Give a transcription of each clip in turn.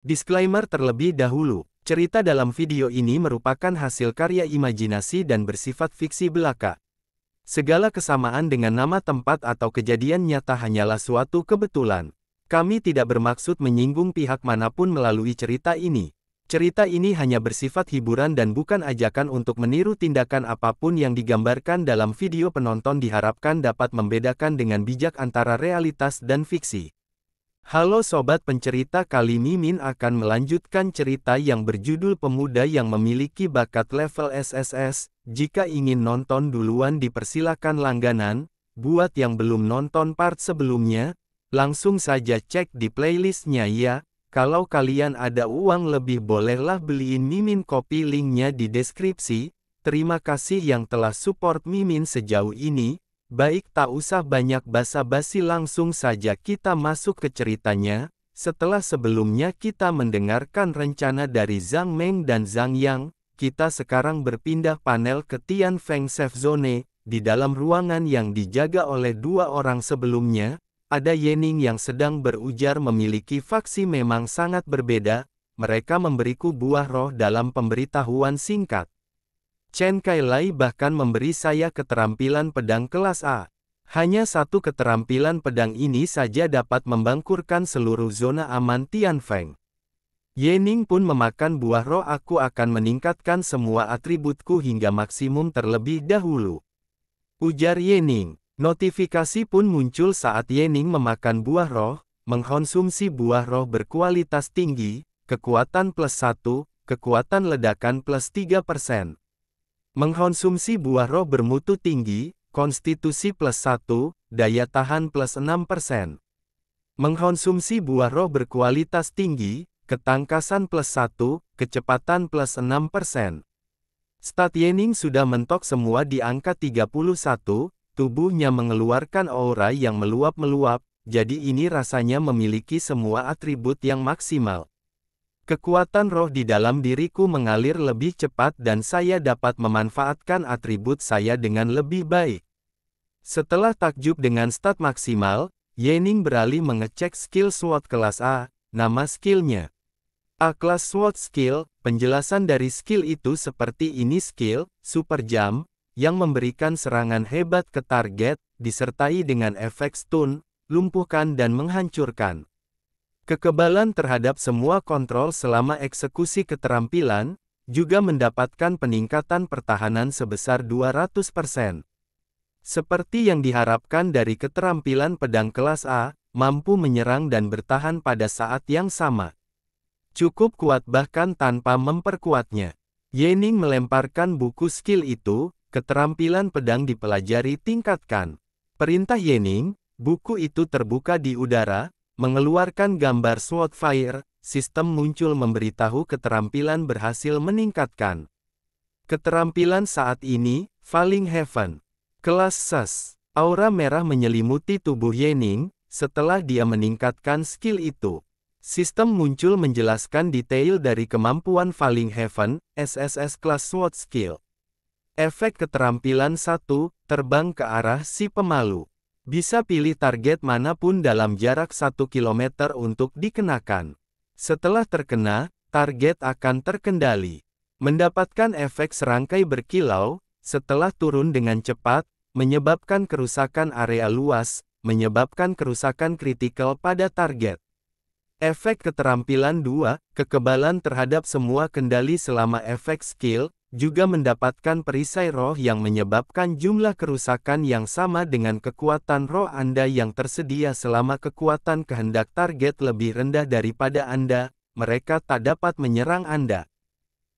Disclaimer terlebih dahulu, cerita dalam video ini merupakan hasil karya imajinasi dan bersifat fiksi belaka. Segala kesamaan dengan nama tempat atau kejadian nyata hanyalah suatu kebetulan. Kami tidak bermaksud menyinggung pihak manapun melalui cerita ini. Cerita ini hanya bersifat hiburan dan bukan ajakan untuk meniru tindakan apapun yang digambarkan dalam video. Penonton diharapkan dapat membedakan dengan bijak antara realitas dan fiksi. Halo Sobat Pencerita, kali Mimin akan melanjutkan cerita yang berjudul Pemuda yang Memiliki Bakat Level SSS. Jika ingin nonton duluan dipersilakan langganan. Buat yang belum nonton part sebelumnya, langsung saja cek di playlistnya ya. Kalau kalian ada uang lebih bolehlah beliin Mimin kopi, linknya di deskripsi. Terima kasih yang telah support Mimin sejauh ini. Baik, tak usah banyak basa-basi, langsung saja kita masuk ke ceritanya. Setelah sebelumnya kita mendengarkan rencana dari Zhang Meng dan Zhang Yang, kita sekarang berpindah panel ke Tianfeng Safe Zone. Di dalam ruangan yang dijaga oleh dua orang sebelumnya, ada Yening yang sedang berujar memiliki faksi memang sangat berbeda. Mereka memberiku buah roh dalam pemberitahuan singkat. Chen Kailai bahkan memberi saya keterampilan pedang kelas A. Hanya satu keterampilan pedang ini saja dapat membangkurkan seluruh zona aman Tianfeng. Yening pun memakan buah roh. Aku akan meningkatkan semua atributku hingga maksimum terlebih dahulu, ujar Yening. Notifikasi pun muncul saat Yening memakan buah roh. Mengkonsumsi buah roh berkualitas tinggi, kekuatan +1, kekuatan ledakan +3%. Mengkonsumsi buah roh bermutu tinggi, konstitusi +1, daya tahan +6%. Mengkonsumsi buah roh berkualitas tinggi, ketangkasan +1, kecepatan +6%. Stat Yening sudah mentok semua di angka 31, tubuhnya mengeluarkan aura yang meluap-meluap, jadi ini rasanya memiliki semua atribut yang maksimal. Kekuatan roh di dalam diriku mengalir lebih cepat dan saya dapat memanfaatkan atribut saya dengan lebih baik. Setelah takjub dengan stat maksimal, Yening beralih mengecek skill SWOT kelas A. Nama skillnya A-Class SWOT Skill. Penjelasan dari skill itu seperti ini: skill, Super Jump, yang memberikan serangan hebat ke target, disertai dengan efek stun, lumpuhkan dan menghancurkan. Kekebalan terhadap semua kontrol selama eksekusi keterampilan, juga mendapatkan peningkatan pertahanan sebesar 200%. Seperti yang diharapkan dari keterampilan pedang kelas A, mampu menyerang dan bertahan pada saat yang sama. Cukup kuat bahkan tanpa memperkuatnya. Yening melemparkan buku skill itu, keterampilan pedang dipelajari tingkatkan. Perintah Yening, buku itu terbuka di udara, mengeluarkan gambar Sword Fire. Sistem muncul memberitahu keterampilan berhasil meningkatkan. Keterampilan saat ini, Falling Heaven. Kelas SES. Aura merah menyelimuti tubuh Yening, setelah dia meningkatkan skill itu. Sistem muncul menjelaskan detail dari kemampuan Falling Heaven, SSS Class Sword Skill. Efek keterampilan 1, terbang ke arah si pemalu. Bisa pilih target manapun dalam jarak 1 km untuk dikenakan. Setelah terkena, target akan terkendali. Mendapatkan efek serangkai berkilau, setelah turun dengan cepat, menyebabkan kerusakan area luas, menyebabkan kerusakan kritikal pada target. Efek keterampilan 2, kekebalan terhadap semua kendali selama efek skill, juga mendapatkan perisai roh yang menyebabkan jumlah kerusakan yang sama dengan kekuatan roh Anda yang tersedia selama kekuatan kehendak target lebih rendah daripada Anda, mereka tak dapat menyerang Anda.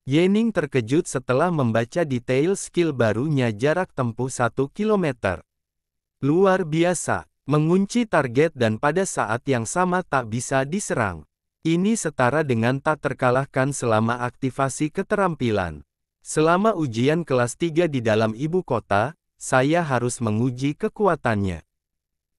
Yening terkejut setelah membaca detail skill barunya. Jarak tempuh 1 km. Luar biasa, mengunci target dan pada saat yang sama tak bisa diserang. Ini setara dengan tak terkalahkan selama aktivasi keterampilan. Selama ujian kelas 3 di dalam ibu kota, saya harus menguji kekuatannya.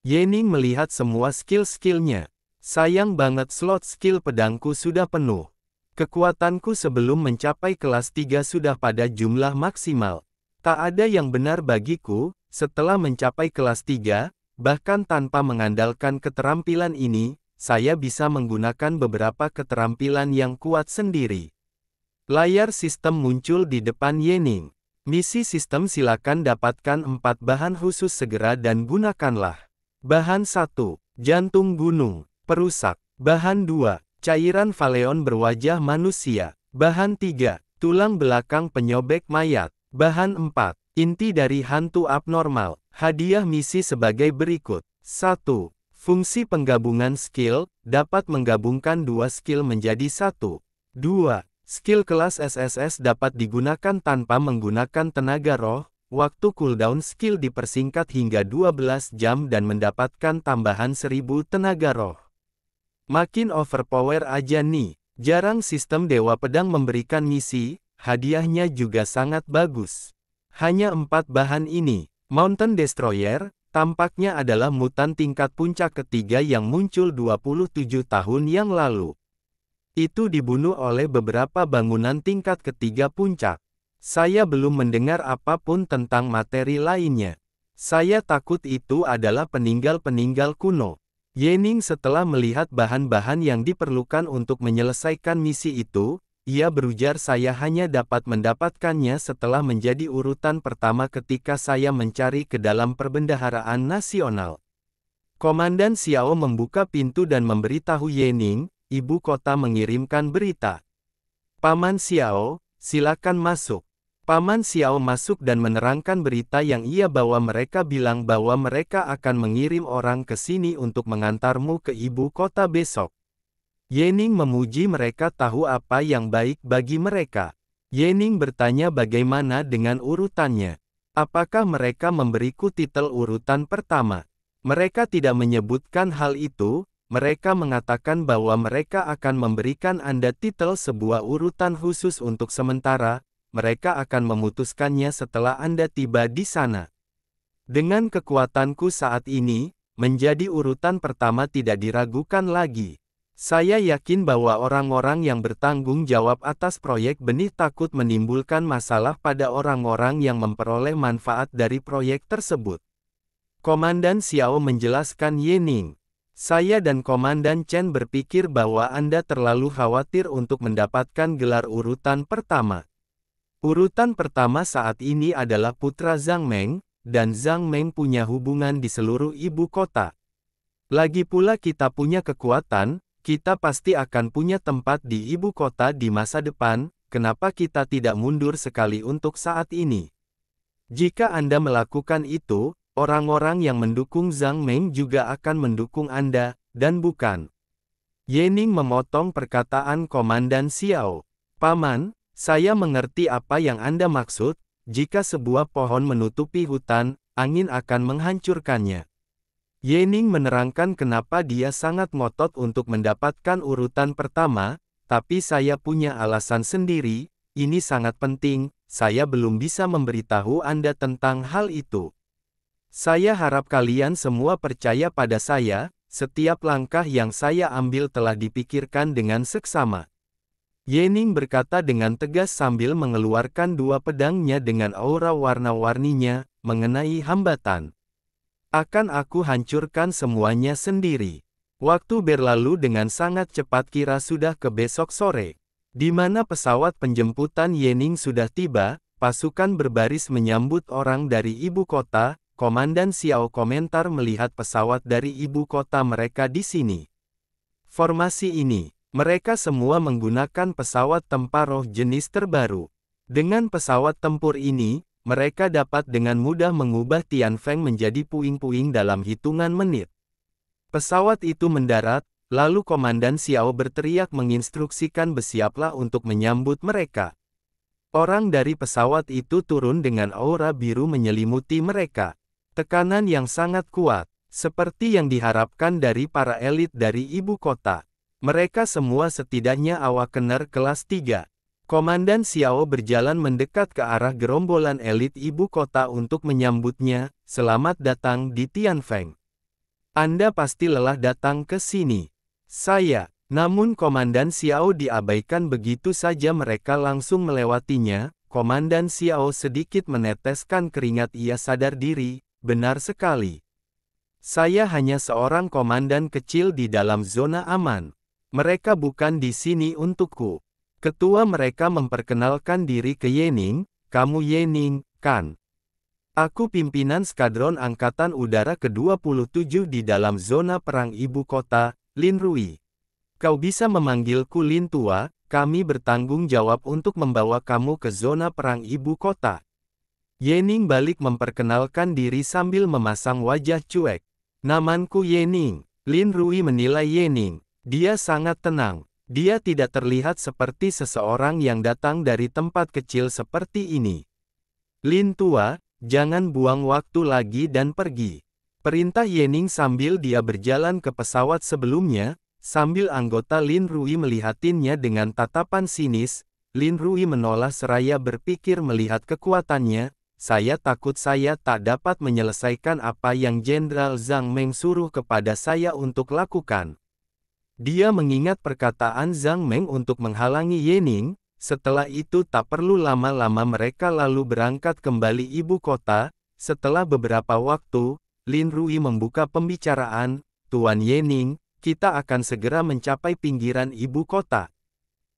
Yening melihat semua skill-skillnya. Sayang banget slot skill pedangku sudah penuh. Kekuatanku sebelum mencapai kelas 3 sudah pada jumlah maksimal. Tak ada yang benar bagiku, setelah mencapai kelas 3, bahkan tanpa mengandalkan keterampilan ini, saya bisa menggunakan beberapa keterampilan yang kuat sendiri. Layar sistem muncul di depan Yening. Misi sistem silakan dapatkan 4 bahan khusus segera dan gunakanlah. Bahan 1. Jantung gunung, perusak. Bahan 2. Cairan Valeon berwajah manusia. Bahan 3. Tulang belakang penyobek mayat. Bahan 4. Inti dari hantu abnormal. Hadiah misi sebagai berikut. 1. Fungsi penggabungan skill, dapat menggabungkan 2 skill menjadi 1. 2. Skill kelas SSS dapat digunakan tanpa menggunakan tenaga roh, waktu cooldown skill dipersingkat hingga 12 jam dan mendapatkan tambahan 1000 tenaga roh. Makin overpower aja nih, jarang sistem Dewa Pedang memberikan misi, hadiahnya juga sangat bagus. Hanya 4 bahan ini, Mountain Destroyer, tampaknya adalah mutan tingkat puncak ketiga yang muncul 27 tahun yang lalu. Itu dibunuh oleh beberapa bangunan tingkat ketiga puncak. Saya belum mendengar apapun tentang materi lainnya. Saya takut itu adalah peninggal-peninggal kuno. Yening setelah melihat bahan-bahan yang diperlukan untuk menyelesaikan misi itu, ia berujar saya hanya dapat mendapatkannya setelah menjadi urutan pertama ketika saya mencari ke dalam perbendaharaan nasional. Komandan Xiao membuka pintu dan memberitahu Yening, ibu kota mengirimkan berita. Paman Xiao, silakan masuk. Paman Xiao masuk dan menerangkan berita yang ia bawa. Mereka bilang bahwa mereka akan mengirim orang ke sini untuk mengantarmu ke ibu kota besok. Yening memuji mereka tahu apa yang baik bagi mereka. Yening bertanya bagaimana dengan urutannya. Apakah mereka memberiku titel urutan pertama? Mereka tidak menyebutkan hal itu. Mereka mengatakan bahwa mereka akan memberikan Anda titel sebuah urutan khusus untuk sementara, mereka akan memutuskannya setelah Anda tiba di sana. Dengan kekuatanku saat ini, menjadi urutan pertama tidak diragukan lagi. Saya yakin bahwa orang-orang yang bertanggung jawab atas proyek benih takut menimbulkan masalah pada orang-orang yang memperoleh manfaat dari proyek tersebut. Komandan Xiao menjelaskan Yening. Saya dan Komandan Chen berpikir bahwa Anda terlalu khawatir untuk mendapatkan gelar urutan pertama. Urutan pertama saat ini adalah putra Zhang Meng, dan Zhang Meng punya hubungan di seluruh ibu kota. Lagi pula kita punya kekuatan, kita pasti akan punya tempat di ibu kota di masa depan, kenapa kita tidak mundur sekali untuk saat ini? Jika Anda melakukan itu, orang-orang yang mendukung Zhang Meng juga akan mendukung Anda, dan bukan. Yening memotong perkataan Komandan Xiao. Paman, saya mengerti apa yang Anda maksud, jika sebuah pohon menutupi hutan, angin akan menghancurkannya. Yening menerangkan kenapa dia sangat ngotot untuk mendapatkan urutan pertama, tapi saya punya alasan sendiri, ini sangat penting, saya belum bisa memberitahu Anda tentang hal itu. Saya harap kalian semua percaya pada saya, setiap langkah yang saya ambil telah dipikirkan dengan seksama. Yening berkata dengan tegas sambil mengeluarkan 2 pedangnya dengan aura warna-warninya, mengenai hambatan. Akan aku hancurkan semuanya sendiri. Waktu berlalu dengan sangat cepat kira sudah ke besok sore. Di mana pesawat penjemputan Yening sudah tiba, pasukan berbaris menyambut orang dari ibu kota. Komandan Xiao komentar melihat pesawat dari ibu kota mereka di sini. Formasi ini, mereka semua menggunakan pesawat tempur roh jenis terbaru. Dengan pesawat tempur ini, mereka dapat dengan mudah mengubah Tianfeng menjadi puing-puing dalam hitungan menit. Pesawat itu mendarat, lalu Komandan Xiao berteriak menginstruksikan bersiaplah untuk menyambut mereka. Orang dari pesawat itu turun dengan aura biru menyelimuti mereka. Tekanan yang sangat kuat, seperti yang diharapkan dari para elit dari ibu kota. Mereka semua setidaknya awakener kelas 3. Komandan Xiao berjalan mendekat ke arah gerombolan elit ibu kota untuk menyambutnya, selamat datang di Tianfeng. Anda pasti lelah datang ke sini. Saya, namun Komandan Xiao diabaikan begitu saja mereka langsung melewatinya, Komandan Xiao sedikit meneteskan keringat ia sadar diri. Benar sekali. Saya hanya seorang komandan kecil di dalam zona aman. Mereka bukan di sini untukku. Ketua mereka memperkenalkan diri ke Yening, kamu Yening, kan? Aku pimpinan Skadron Angkatan Udara ke-27 di dalam zona perang ibu kota, Lin Rui. Kau bisa memanggilku Lin Tua, kami bertanggung jawab untuk membawa kamu ke zona perang ibu kota. Yening balik memperkenalkan diri sambil memasang wajah cuek. Namaku Yening. Lin Rui menilai Yening. Dia sangat tenang. Dia tidak terlihat seperti seseorang yang datang dari tempat kecil seperti ini. Lin Tua, jangan buang waktu lagi dan pergi. Perintah Yening sambil dia berjalan ke pesawat sebelumnya, sambil anggota Lin Rui melihatinya dengan tatapan sinis. Lin Rui menoleh seraya berpikir melihat kekuatannya. Saya takut saya tak dapat menyelesaikan apa yang Jenderal Zhang Meng suruh kepada saya untuk lakukan. Dia mengingat perkataan Zhang Meng untuk menghalangi Yening. Setelah itu tak perlu lama-lama mereka lalu berangkat kembali ibu kota. Setelah beberapa waktu, Lin Rui membuka pembicaraan, Tuan Yening, kita akan segera mencapai pinggiran ibu kota.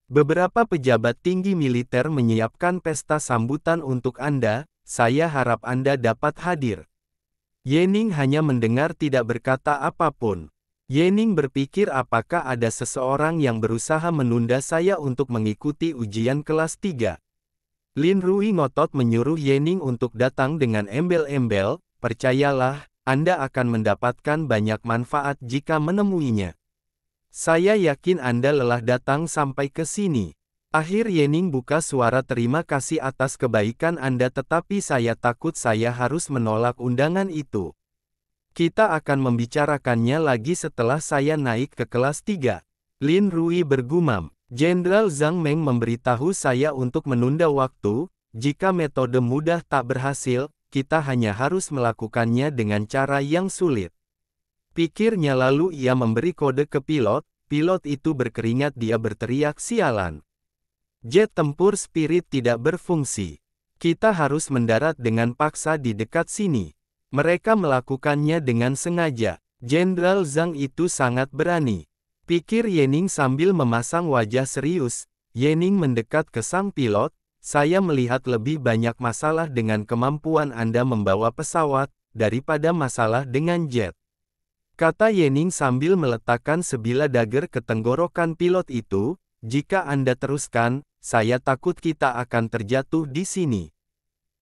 Beberapa pejabat tinggi militer menyiapkan pesta sambutan untuk Anda, saya harap Anda dapat hadir. Yening hanya mendengar tidak berkata apapun. Yening berpikir apakah ada seseorang yang berusaha menunda saya untuk mengikuti ujian kelas 3. Lin Rui ngotot menyuruh Yening untuk datang dengan embel-embel, percayalah, Anda akan mendapatkan banyak manfaat jika menemuinya. Saya yakin Anda lelah datang sampai ke sini. Akhir Yening buka suara terima kasih atas kebaikan Anda tetapi saya takut saya harus menolak undangan itu. Kita akan membicarakannya lagi setelah saya naik ke kelas 3. Lin Rui bergumam. Jenderal Zhang Meng memberitahu saya untuk menunda waktu, jika metode mudah tak berhasil, kita hanya harus melakukannya dengan cara yang sulit. Pikirnya lalu ia memberi kode ke pilot itu berkeringat dia berteriak sialan. Jet tempur Spirit tidak berfungsi. Kita harus mendarat dengan paksa di dekat sini. Mereka melakukannya dengan sengaja. Jenderal Zhang itu sangat berani. Pikir Yening sambil memasang wajah serius. Yening mendekat ke sang pilot. Saya melihat lebih banyak masalah dengan kemampuan Anda membawa pesawat, daripada masalah dengan jet. Kata Yening sambil meletakkan sebilah dagger ke tenggorokan pilot itu. Jika Anda teruskan, saya takut kita akan terjatuh di sini.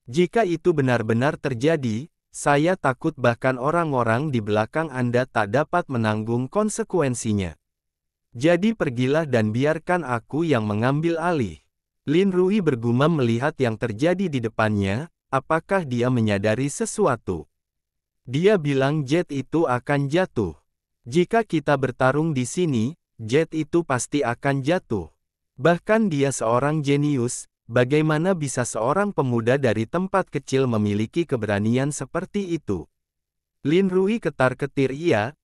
Jika itu benar-benar terjadi, saya takut bahkan orang-orang di belakang Anda tak dapat menanggung konsekuensinya. Jadi pergilah dan biarkan aku yang mengambil alih. Lin Rui bergumam melihat yang terjadi di depannya, apakah dia menyadari sesuatu. Dia bilang jet itu akan jatuh. Jika kita bertarung di sini, jet itu pasti akan jatuh. Bahkan dia seorang jenius. Bagaimana bisa seorang pemuda dari tempat kecil memiliki keberanian seperti itu? Lin Rui ketar-ketir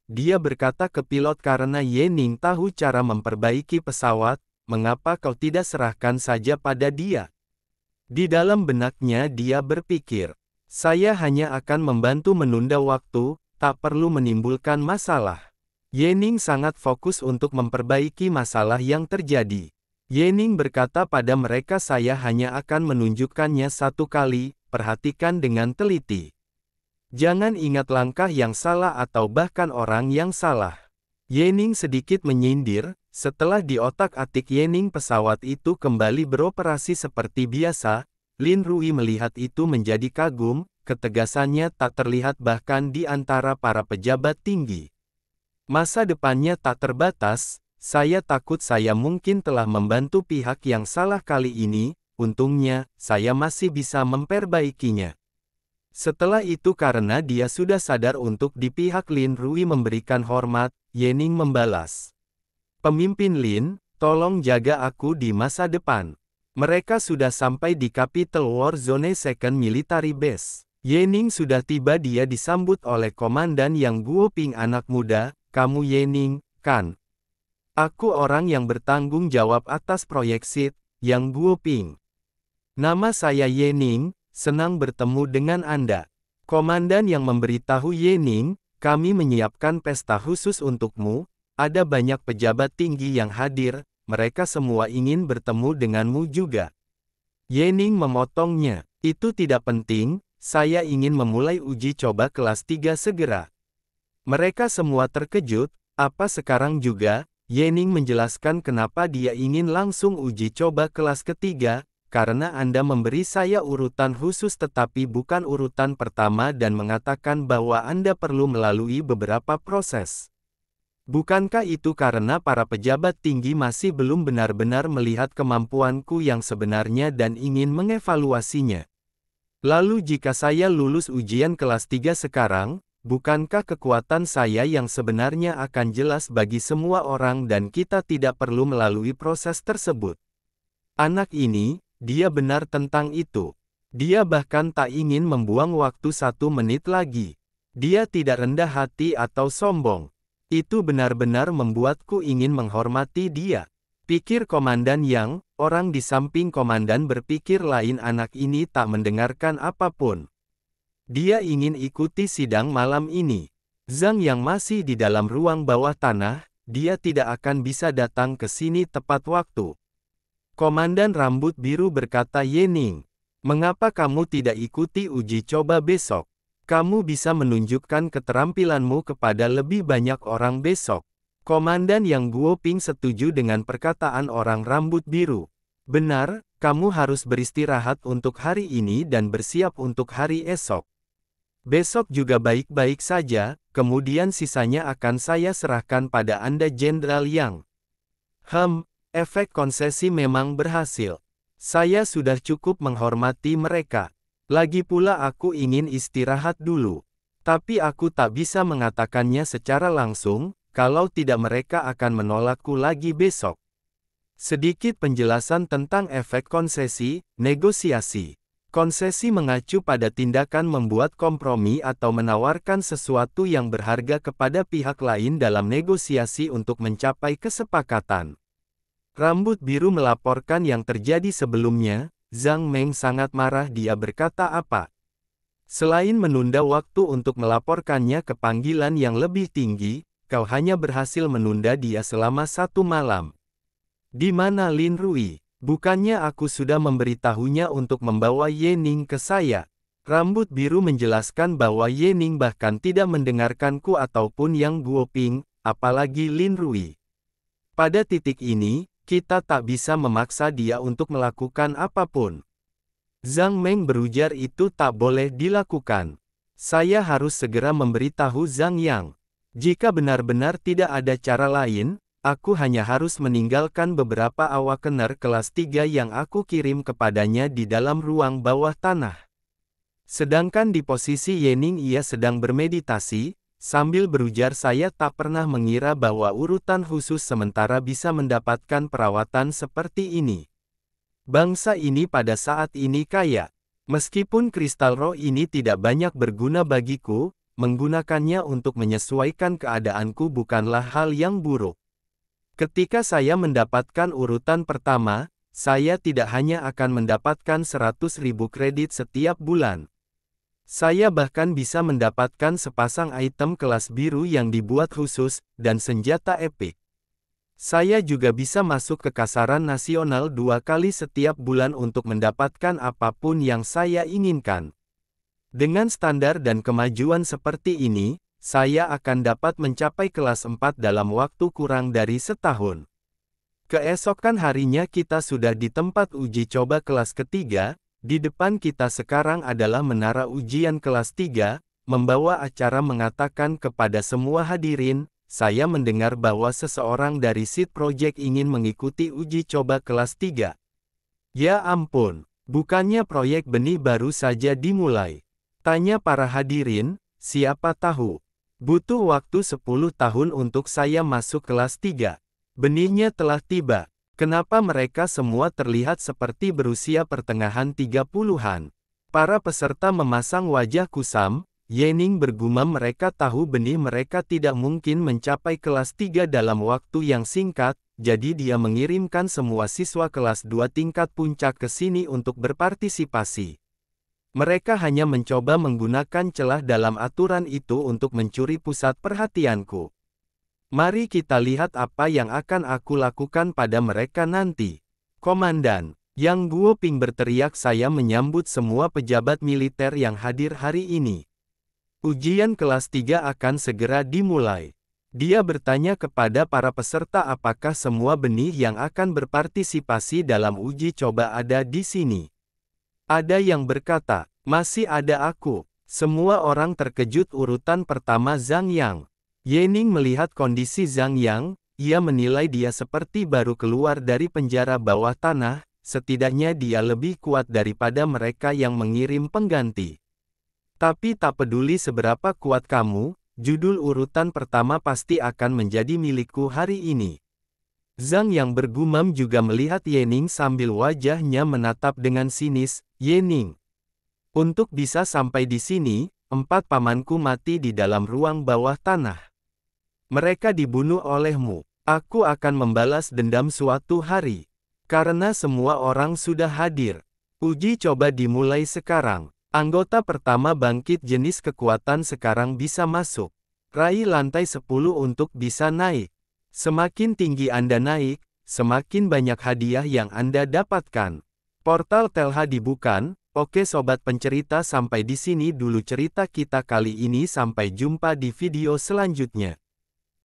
dia berkata ke pilot karena Yening tahu cara memperbaiki pesawat, mengapa kau tidak serahkan saja pada dia? Di dalam benaknya dia berpikir, saya hanya akan membantu menunda waktu, tak perlu menimbulkan masalah. Yening sangat fokus untuk memperbaiki masalah yang terjadi. Yening berkata pada mereka saya hanya akan menunjukkannya satu kali, perhatikan dengan teliti. Jangan ingat langkah yang salah atau bahkan orang yang salah. Yening sedikit menyindir, setelah di otak-atik Yening pesawat itu kembali beroperasi seperti biasa, Lin Rui melihat itu menjadi kagum, ketegasannya tak terlihat bahkan di antara para pejabat tinggi. Masa depannya tak terbatas. Saya takut saya mungkin telah membantu pihak yang salah kali ini, untungnya, saya masih bisa memperbaikinya. Setelah itu karena dia sudah sadar untuk di pihak Lin Rui memberikan hormat, Yening membalas. Pemimpin Lin, tolong jaga aku di masa depan. Mereka sudah sampai di Capital War Zone Second Military Base. Yening sudah tiba dia disambut oleh komandan Yang Guoping anak muda, kamu Yening, kan? Aku orang yang bertanggung jawab atas proyek SID, Yang Guoping. Nama saya Yening, senang bertemu dengan Anda. Komandan yang memberitahu Yening, Kami menyiapkan pesta khusus untukmu, ada banyak pejabat tinggi yang hadir, mereka semua ingin bertemu denganmu juga. Yening memotongnya. Itu tidak penting, saya ingin memulai uji coba kelas 3 segera. Mereka semua terkejut, apa sekarang juga? Yening menjelaskan kenapa dia ingin langsung uji coba kelas ketiga, karena Anda memberi saya urutan khusus tetapi bukan urutan pertama dan mengatakan bahwa Anda perlu melalui beberapa proses. Bukankah itu karena para pejabat tinggi masih belum benar-benar melihat kemampuanku yang sebenarnya dan ingin mengevaluasinya? Lalu jika saya lulus ujian kelas 3 sekarang, bukankah kekuatan saya yang sebenarnya akan jelas bagi semua orang dan kita tidak perlu melalui proses tersebut? Anak ini, dia benar tentang itu. Dia bahkan tak ingin membuang waktu 1 menit lagi. Dia tidak rendah hati atau sombong. Itu benar-benar membuatku ingin menghormati dia. Pikir Komandan Yang, orang di samping komandan berpikir lain anak ini tak mendengarkan apapun. Dia ingin ikuti sidang malam ini. Zhang yang masih di dalam ruang bawah tanah, dia tidak akan bisa datang ke sini tepat waktu. Komandan rambut biru berkata Yening, mengapa kamu tidak ikuti uji coba besok? Kamu bisa menunjukkan keterampilanmu kepada lebih banyak orang besok. Komandan Yang Guoping setuju dengan perkataan orang rambut biru. Benar, kamu harus beristirahat untuk hari ini dan bersiap untuk hari esok. Besok juga baik-baik saja, kemudian sisanya akan saya serahkan pada Anda Jenderal Yang. Efek konsesi memang berhasil. Saya sudah cukup menghormati mereka. Lagi pula aku ingin istirahat dulu. Tapi aku tak bisa mengatakannya secara langsung, kalau tidak mereka akan menolakku lagi besok. Sedikit penjelasan tentang efek konsesi, negosiasi. Konsesi mengacu pada tindakan membuat kompromi atau menawarkan sesuatu yang berharga kepada pihak lain dalam negosiasi untuk mencapai kesepakatan. Rambut biru melaporkan yang terjadi sebelumnya, Zhang Meng sangat marah dia berkata apa? Selain menunda waktu untuk melaporkannya ke panggilan yang lebih tinggi, kau hanya berhasil menunda dia selama 1 malam. Di mana Lin Rui? Bukannya aku sudah memberitahunya untuk membawa Yening ke saya? Rambut biru menjelaskan bahwa Yening bahkan tidak mendengarkanku ataupun Yang Guoping, apalagi Lin Rui. Pada titik ini, kita tak bisa memaksa dia untuk melakukan apapun. Zhang Meng berujar itu tak boleh dilakukan. Saya harus segera memberitahu Zhang Yang. Jika benar-benar tidak ada cara lain, aku hanya harus meninggalkan beberapa awakener kelas 3 yang aku kirim kepadanya di dalam ruang bawah tanah. Sedangkan di posisi Yening ia sedang bermeditasi, sambil berujar saya tak pernah mengira bahwa urutan khusus sementara bisa mendapatkan perawatan seperti ini. Bangsa ini pada saat ini kaya. Meskipun kristal roh ini tidak banyak berguna bagiku, menggunakannya untuk menyesuaikan keadaanku bukanlah hal yang buruk. Ketika saya mendapatkan urutan pertama, saya tidak hanya akan mendapatkan 100.000 kredit setiap bulan. Saya bahkan bisa mendapatkan sepasang item kelas biru yang dibuat khusus, dan senjata epik. Saya juga bisa masuk ke kasaran nasional 2 kali setiap bulan untuk mendapatkan apapun yang saya inginkan. Dengan standar dan kemajuan seperti ini, saya akan dapat mencapai kelas 4 dalam waktu kurang dari setahun. Keesokan harinya kita sudah di tempat uji coba kelas ketiga. Di depan kita sekarang adalah menara ujian kelas 3, membawa acara mengatakan kepada semua hadirin, saya mendengar bahwa seseorang dari Seed Project ingin mengikuti uji coba kelas 3. Ya ampun, bukannya proyek benih baru saja dimulai? Tanya para hadirin, siapa tahu. Butuh waktu 10 tahun untuk saya masuk kelas 3. Benihnya telah tiba. Kenapa mereka semua terlihat seperti berusia pertengahan 30-an? Para peserta memasang wajah kusam, Yening bergumam mereka tahu benih mereka tidak mungkin mencapai kelas 3 dalam waktu yang singkat, jadi dia mengirimkan semua siswa kelas 2 tingkat puncak ke sini untuk berpartisipasi. Mereka hanya mencoba menggunakan celah dalam aturan itu untuk mencuri pusat perhatianku. Mari kita lihat apa yang akan aku lakukan pada mereka nanti. Komandan, Yang Guoping berteriak, saya menyambut semua pejabat militer yang hadir hari ini. Ujian kelas 3 akan segera dimulai. Dia bertanya kepada para peserta apakah semua benih yang akan berpartisipasi dalam uji coba ada di sini. Ada yang berkata, masih ada aku. Semua orang terkejut. Urutan pertama Zhang Yang. Yening melihat kondisi Zhang Yang, ia menilai dia seperti baru keluar dari penjara bawah tanah, setidaknya dia lebih kuat daripada mereka yang mengirim pengganti. Tapi tak peduli seberapa kuat kamu, judul urutan pertama pasti akan menjadi milikku hari ini. Zhang Yang bergumam juga melihat Yening sambil wajahnya menatap dengan sinis. Yening, untuk bisa sampai di sini, 4 pamanku mati di dalam ruang bawah tanah. Mereka dibunuh olehmu. Aku akan membalas dendam suatu hari. Karena semua orang sudah hadir. Uji coba dimulai sekarang. Anggota pertama bangkit jenis kekuatan sekarang bisa masuk. Raih lantai 10 untuk bisa naik. Semakin tinggi Anda naik, semakin banyak hadiah yang Anda dapatkan. Portal Telha dibuka. Oke sobat pencerita, sampai di sini dulu cerita kita kali ini, sampai jumpa di video selanjutnya.